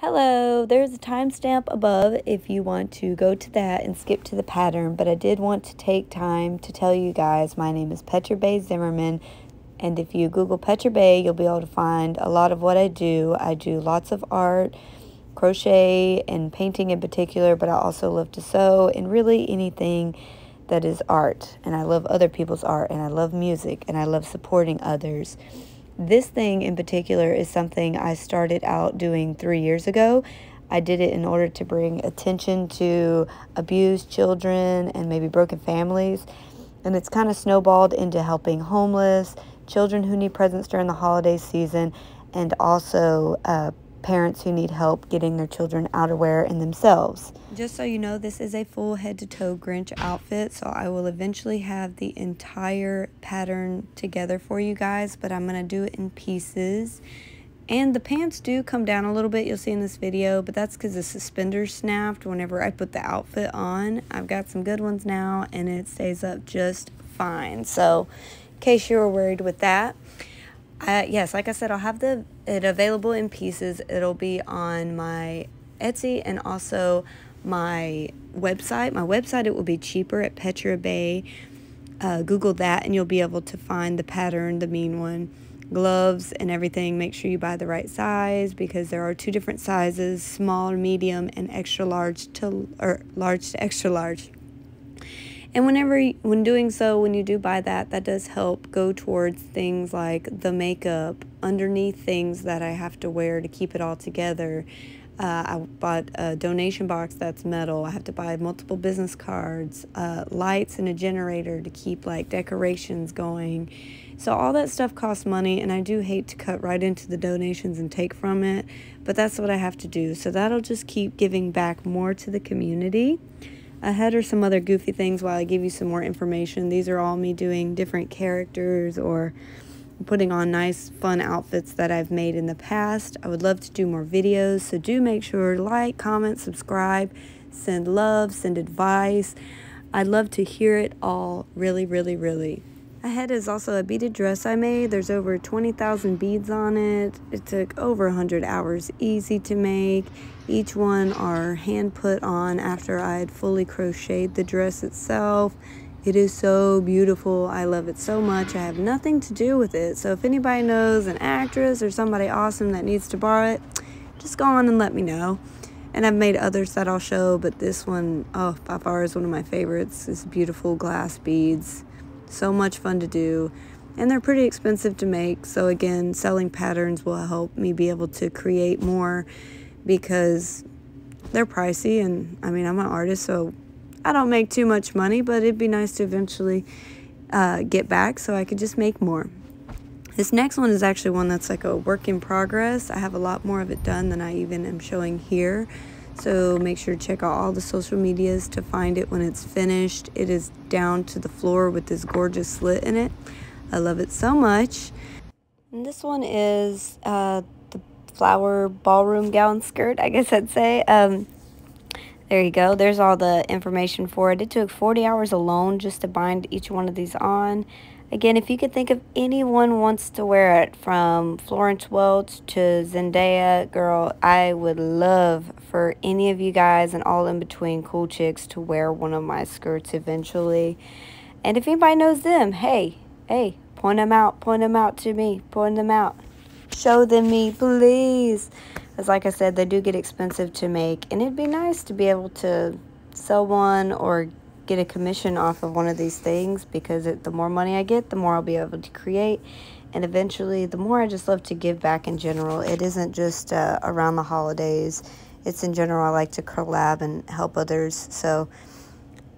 Hello, there's a timestamp above if you want to go to that and skip to the pattern, but I did want to take time to tell you guys my name is Petrabaye Zimmerman, and if you Google Petrabaye, you'll be able to find a lot of what I do. I do lots of art, crochet and painting in particular, but I also love to sew and really anything that is art. And I love other people's art, and I love music, and I love supporting others. This thing in particular is something I started out doing 3 years ago. I did it in order to bring attention to abused children and maybe broken families. And it's kind of snowballed into helping homeless, children who need presents during the holiday season, and also parents who need help getting their children outerwear and themselves. Just so you know, this is a full head-to-toe Grinch outfit, so I will eventually have the entire pattern together for you guys, but I'm going to do it in pieces. And the pants do come down a little bit, you'll see in this video, but that's because the suspenders snapped whenever I put the outfit on. I've got some good ones now, and it stays up just fine. So, in case you were worried with that, yes, like I said, I'll have it available in pieces. It'll be on my Etsy and also my website. My website, it will be cheaper at Petrabaye. Google that and you'll be able to find the pattern, the mean one, gloves and everything. Make sure you buy the right size because there are 2 different sizes, small, medium, and extra large or large to extra large. And when doing so, when you do buy that does help go towards things like the makeup, underneath things that I have to wear to keep it all together. I bought a donation box that's metal. I have to buy multiple business cards, lights and a generator to keep like decorations going. So all that stuff costs money, and I do hate to cut right into the donations and take from it, but that's what I have to do. So that'll just keep giving back more to the community. Ahead are some other goofy things while I give you some more information. These are all me doing different characters or putting on nice fun outfits that I've made in the past. I would love to do more videos, so do make sure to like, comment, subscribe, send love, send advice. I'd love to hear it all, really, really, really. Ahead is also a beaded dress I made. There's over 20,000 beads on it. It took over 100 hours, easy to make. Each one are hand put on after I had fully crocheted the dress itself. It is so beautiful. I love it so much. I have nothing to do with it. So if anybody knows an actress or somebody awesome that needs to borrow it, just go on and let me know. And I've made others that I'll show, but this one, oh, by far is one of my favorites. It's beautiful glass beads. So much fun to do, and they're pretty expensive to make. So again, selling patterns will help me be able to create more because they're pricey, and I mean, I'm an artist, so I don't make too much money, but it'd be nice to eventually get back so I could just make more. This next one is actually one that's like a work in progress. I have a lot more of it done than I even am showing here. So make sure to check out all the social medias to find it when it's finished. It is down to the floor with this gorgeous slit in it. I love it so much. And this one is the flower ballroom gown skirt, I guess I'd say. There you go. There's all the information for it. It took 40 hours alone just to bind each one of these on. Again, if you could think of anyone wants to wear it, from Florence Welch to Zendaya, girl, I would love for any of you guys and all in between cool chicks to wear one of my skirts eventually. And if anybody knows them, hey, point them out to me, point them out. Show them me, please. Because like I said, they do get expensive to make, and it'd be nice to be able to sell one or get a commission off of one of these things, because the more money I get, the more I'll be able to create, and eventually the more I just love to give back in general. It isn't just around the holidays, it's in general. I like to collab and help others, so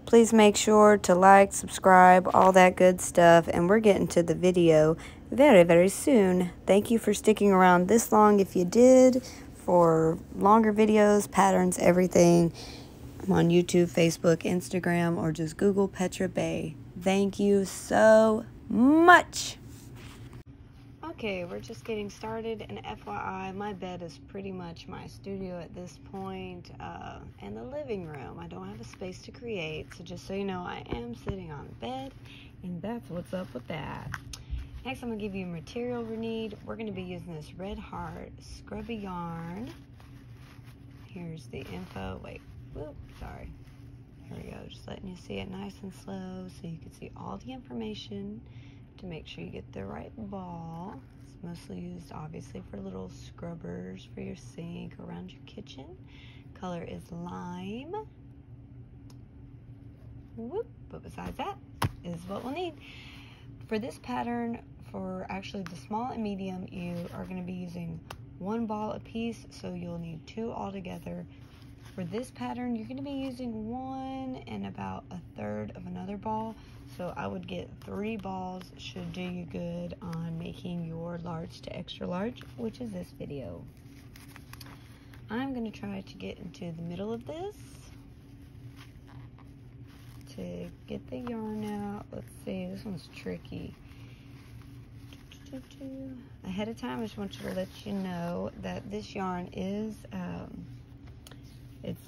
please make sure to like, subscribe, all that good stuff, and we're getting to the video very, very soon. Thank you for sticking around this long if you did. For longer videos, patterns, everything, I'm on YouTube, Facebook, Instagram, or just Google Petrabaye. Thank you so much. Okay, we're just getting started, and FYI, my bed is pretty much my studio at this point, and the living room. I don't have a space to create, so just so you know, I am sitting on the bed, and that's what's up with that. Next, I'm going to give you material we need. We're going to be using this Red Heart Scrubby yarn. Here's the info. Wait, whoop, sorry. Here we go, just letting you see it nice and slow so you can see all the information to make sure you get the right ball. It's mostly used obviously for little scrubbers for your sink around your kitchen. Color is lime. Whoop, but besides that is what we'll need. For this pattern, for actually the small and medium, you are going to be using 1 ball a piece, so you'll need 2 altogether. For this pattern, you're going to be using 1 and about 1/3 of another ball, so I would get 3 balls should do you good on making your large to extra large, which is this video. I'm going to try to get into the middle of this to get the yarn out. Let's see, this one's tricky. Ahead of time, I just want you to let you know that this yarn is it's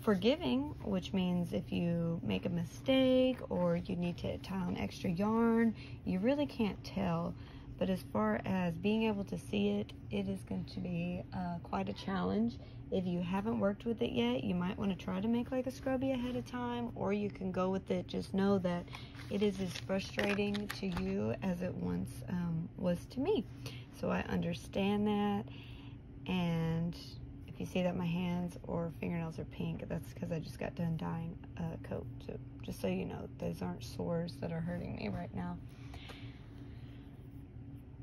forgiving, which means if you make a mistake or you need to tie on extra yarn, you really can't tell. But as far as being able to see it, it is going to be quite a challenge. If you haven't worked with it yet, you might want to try to make like a scrubby ahead of time, or you can go with it. Just know that it is as frustrating to you as it once was to me. So I understand that, and if you see that my hands or fingernails are pink, that's because I just got done dyeing a coat. So just so you know, those aren't sores that are hurting me right now.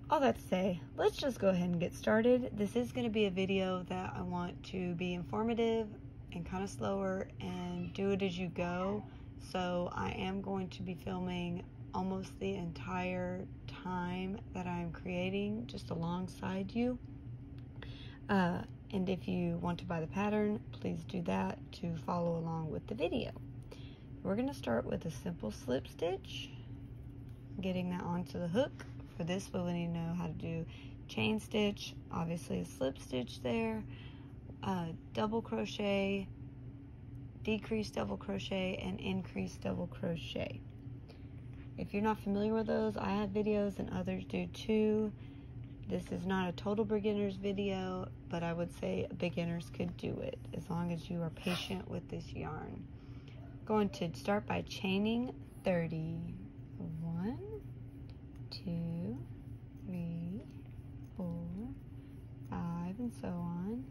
All that to say, let's just go ahead and get started. This is going to be a video that I want to be informative and kind of slower and do it as you go. So I am going to be filming almost the entire time that I'm creating, just alongside you. And if you want to buy the pattern, please do that to follow along with the video. We're going to start with a simple slip stitch, getting that onto the hook. For this, we'll need to know how to do chain stitch, obviously a slip stitch there, double crochet, decrease double crochet, and increase double crochet. If you're not familiar with those, I have videos and others do too. This is not a total beginner's video, but I would say beginners could do it as long as you are patient with this yarn. I'm going to start by chaining 30. 1, 2, 3, 4, 5, and so on.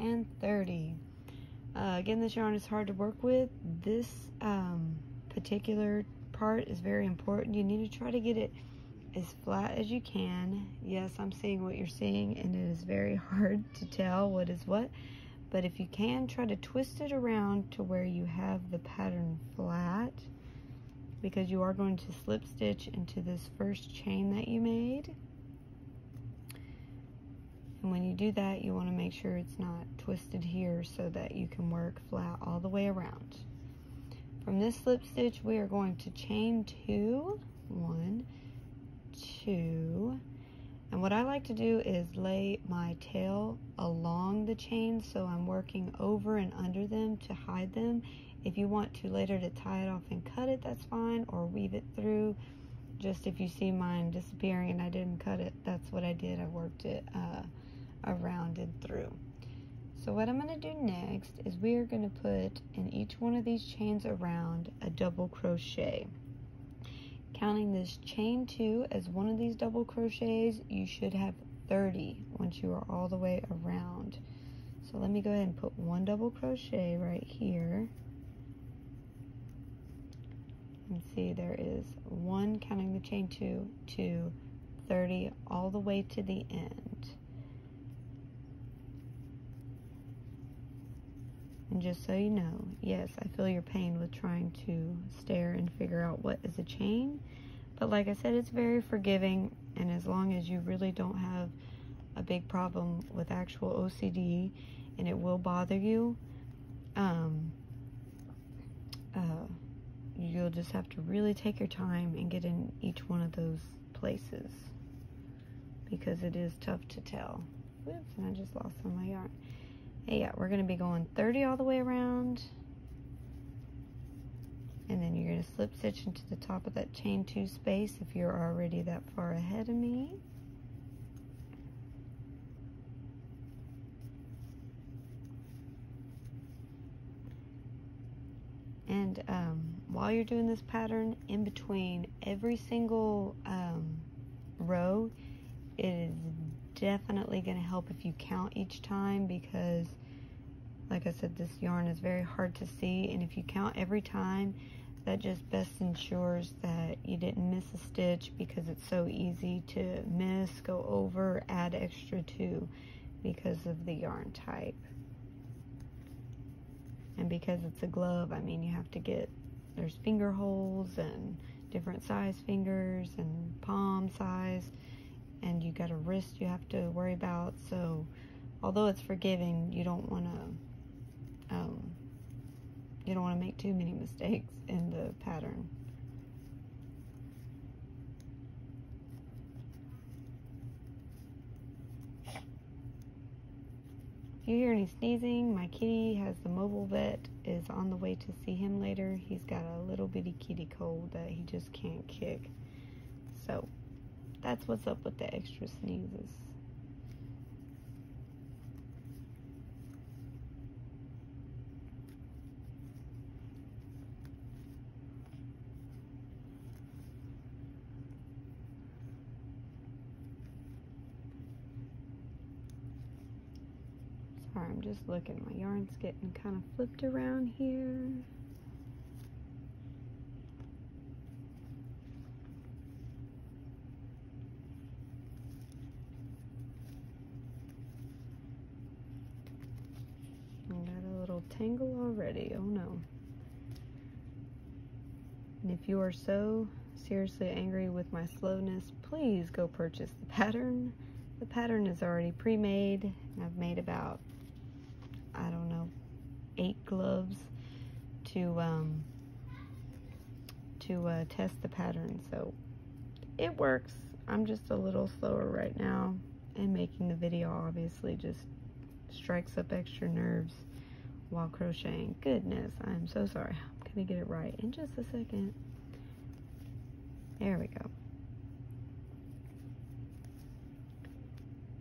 And 30. Again, this yarn is hard to work with. This particular part is very important. You need to try to get it as flat as you can. Yes, I'm seeing what you're seeing, and it is very hard to tell what is what. But if you can, try to twist it around to where you have the pattern flat, because you are going to slip stitch into this first chain that you made. And when you do that, you want to make sure it's not twisted here so that you can work flat all the way around. From this slip stitch, we are going to chain 2, 1, 2, and what I like to do is lay my tail along the chain, so I'm working over and under them to hide them. If you want to later to tie it off and cut it, that's fine, or weave it through. Just if you see mine disappearing and I didn't cut it, that's what I did. I worked it around and through. So what I'm going to do next is we are going to put in each one of these chains around a double crochet. Counting this chain 2 as one of these double crochets, you should have 30 once you are all the way around. So let me go ahead and put 1 double crochet right here. And see, there is 1, counting the chain 2, 2, 30 all the way to the end. And just so you know, yes, I feel your pain with trying to stare and figure out what is a chain, But like I said, it's very forgiving, and as long as you really don't have a big problem with actual OCD and it will bother you, you'll just have to really take your time and get in each one of those places, because it is tough to tell. Whoops, and I just lost some of my yarn. Hey, yeah, we're going to be going 30 all the way around, and then you're going to slip stitch into the top of that chain 2 space if you're already that far ahead of me. And while you're doing this pattern, in between every single row, it is definitely going to help if you count each time, because like I said, this yarn is very hard to see, and if you count every time, that just best ensures that you didn't miss a stitch, because it's so easy to miss, go over, add extra to, because of the yarn type. And because it's a glove, I mean, you have to get, there's finger holes and different size fingers and palm size, and you got a wrist you have to worry about. So although it's forgiving, you don't want to make too many mistakes in the pattern. If you hear any sneezing, my kitty has the mobile vet, is on the way to see him later. He's got a little bitty kitty cold that he just can't kick. So that's what's up with the extra sneezes. Sorry, I'm just looking. My yarn's getting kind of flipped around here. I got a little tangle already. Oh no. And if you are so seriously angry with my slowness, please go purchase the pattern. The pattern is already pre-made. I've made about, I don't know, 8 gloves to test the pattern, so it works. I'm just a little slower right now, and making the video obviously just strikes up extra nerves while crocheting. Goodness, I'm so sorry. I'm gonna get it right in just a second. There we go.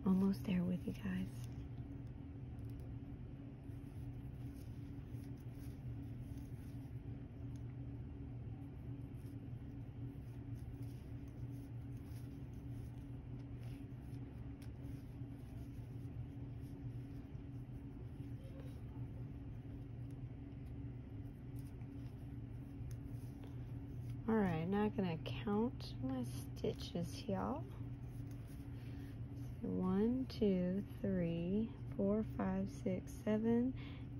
Almost there with you guys. Alright, now I'm gonna count my stitches here. 1, 2, 3, 4, 5, 6, 7,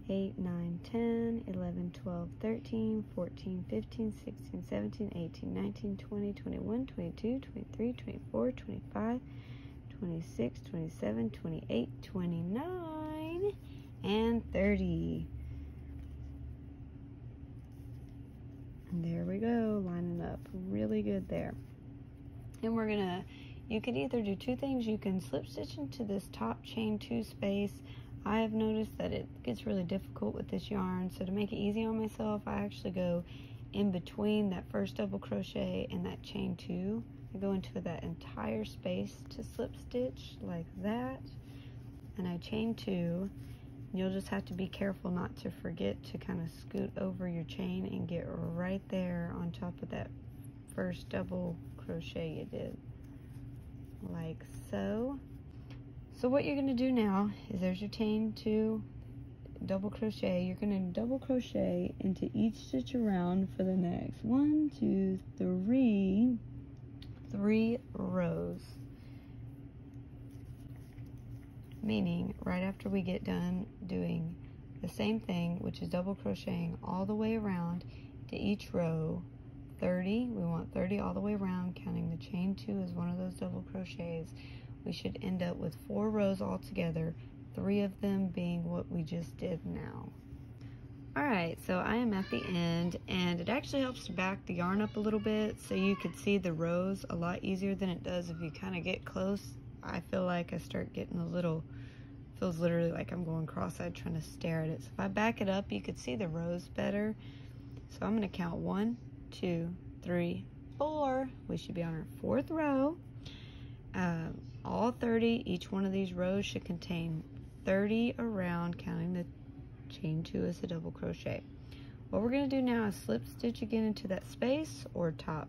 8, 9, 10, 11, 12, 13, 14, 15, 16, 17, 18, 19, 20, 21, 22, 23, 24, 25, 26, 27, 28, 29, and 30. And there we go, lining up really good there. And we're gonna, you could either do 2 things. You can slip stitch into this top chain 2 space. I have noticed that it gets really difficult with this yarn, so to make it easy on myself, I actually go in between that first double crochet and that chain 2. I go into that entire space to slip stitch like that, and I chain 2. You'll just have to be careful not to forget to kind of scoot over your chain and get right there on top of that first double crochet you did, like so. So what you're going to do now is, there's your chain 2, double crochet. You're going to double crochet into each stitch around for the next 1, 2, 3 rows. Meaning, right after we get done doing the same thing, which is double crocheting all the way around to each row 30. We want 30 all the way around, counting the chain 2 as one of those double crochets. We should end up with 4 rows all together, 3 of them being what we just did now. Alright, so I am at the end, and it actually helps to back the yarn up a little bit so you could see the rows a lot easier than it does if you kind of get close. I feel like I start getting a little, feels literally like I'm going cross-eyed trying to stare at it. So if I back it up, you could see the rows better. So I'm going to count 1, 2, 3, 4. We should be on our 4th row. All 30, each one of these rows should contain 30 around, counting the chain 2 as a double crochet. What we're going to do now is slip stitch again into that space or top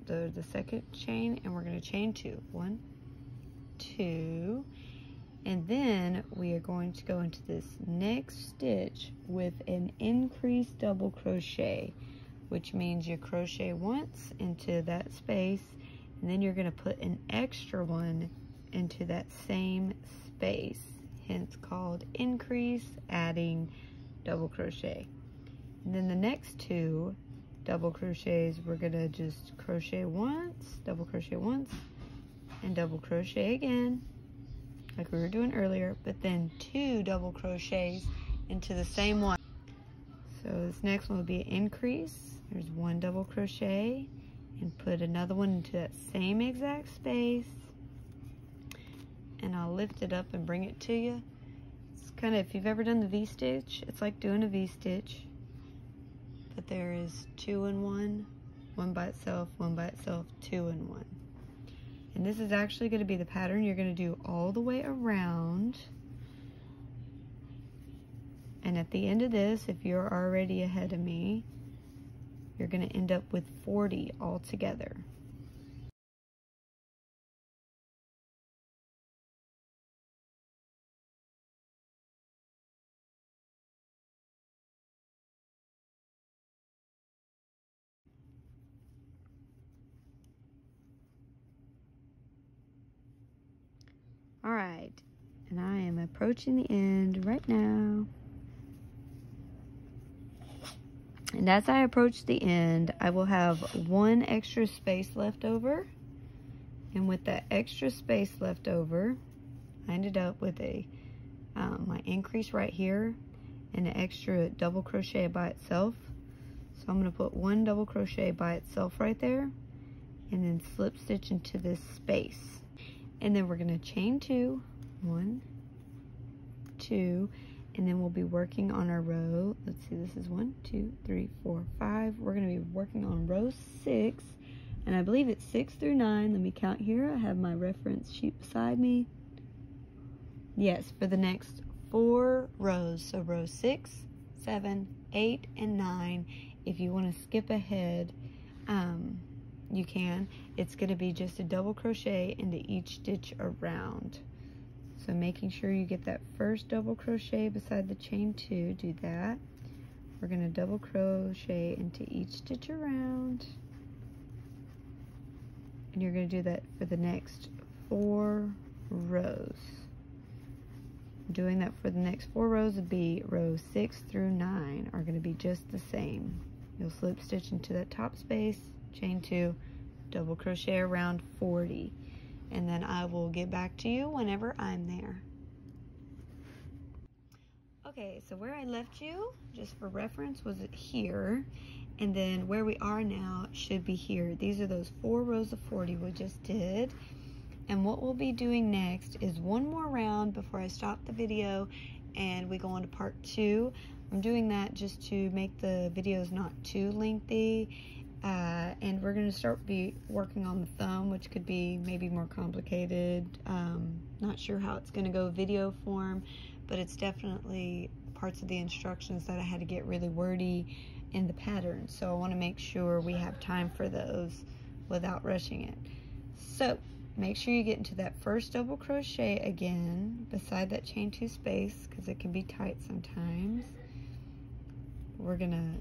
the second chain, and we're going to chain 2. 1, 2, and then we are going to go into this next stitch with an increased double crochet, which means you crochet once into that space, and then you're going to put an extra one into that same space, hence called increase, adding double crochet. And then the next 2 double crochets, we're going to just crochet once, double crochet once, and double crochet again, like we were doing earlier, but then 2 double crochets into the same one. So this next one will be an increase. There's 1 double crochet, and put another one into that same exact space, and I'll lift it up and bring it to you. It's kind of, if you've ever done the V-stitch, it's like doing a V-stitch, but there is 2 in 1, 1 by itself, 1 by itself, 2 in 1. And this is actually going to be the pattern you're going to do all the way around. And at the end of this, if you're already ahead of me, you're going to end up with 40 all together. All right, and I am approaching the end right now. And as I approach the end, I will have 1 extra space left over. And with that extra space left over, I ended up with my increase right here and an extra double crochet by itself. So I'm going to put 1 double crochet by itself right there, and then slip stitch into this space. And then we're going to chain 2, 1, 2, and then we'll be working on our row. Let's see, this is 1, 2, 3, 4, 5. We're going to be working on row 6, and I believe it's 6 through 9. Let me count here. I have my reference sheet beside me. Yes, for the next 4 rows. So row 6, 7, 8, and 9. If you want to skip ahead, you can. It's going to be just a double crochet into each stitch around. So making sure you get that first double crochet beside the chain 2, do that. We're going to double crochet into each stitch around. And you're going to do that for the next 4 rows. Doing that for the next 4 rows would be rows 6 through 9 are going to be just the same. You'll slip stitch into that top space, chain 2, double crochet around 40, and then I will get back to you whenever I'm there. Okay, so where I left you, just for reference, was here, and then where we are now should be here. These are those 4 rows of 40 we just did, and what we'll be doing next is 1 more round before I stop the video and we go on to part 2. I'm doing that just to make the videos not too lengthy, and we're going to start working on the thumb, which could be maybe more complicated. Not sure how it's going to go video form, but it's definitely parts of the instructions that I had to get really wordy in the pattern, so I want to make sure we have time for those without rushing it. So make sure you get into that first double crochet again beside that chain 2 space, because it can be tight sometimes. We're gonna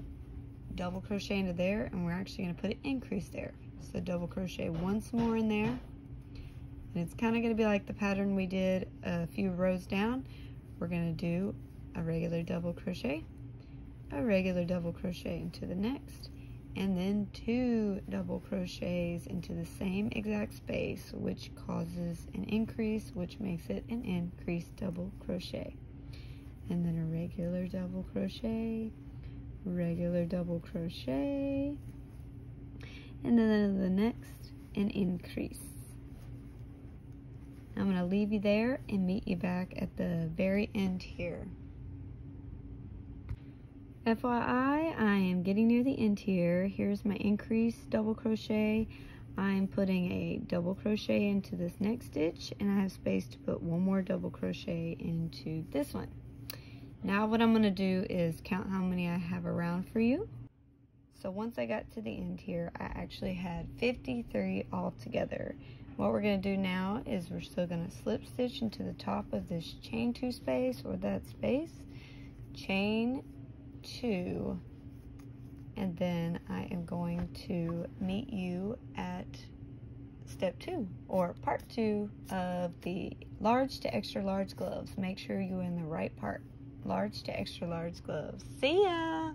double crochet into there, and we're actually gonna put an increase there. So double crochet once more in there, and it's kind of gonna be like the pattern we did a few rows down. We're gonna do a regular double crochet, a regular double crochet into the next, and then 2 double crochets into the same exact space, which causes an increase, which makes it an increased double crochet. And then a regular double crochet, regular double crochet, and then the next, an increase. I'm going to leave you there and meet you back at the very end here. FYI, I am getting near the end here. Here's my increased double crochet. I'm putting a double crochet into this next stitch, and I have space to put 1 more double crochet into this one. Now what I'm going to do is count how many I have around for you. So once I got to the end here, I actually had 53 all together. What we're going to do now is we're still going to slip stitch into the top of this chain 2 space, or that space, chain 2, and then I am going to meet you at step 2, or part 2 of the large to extra large gloves. Make sure you're in the right part. Large to extra large gloves. See ya!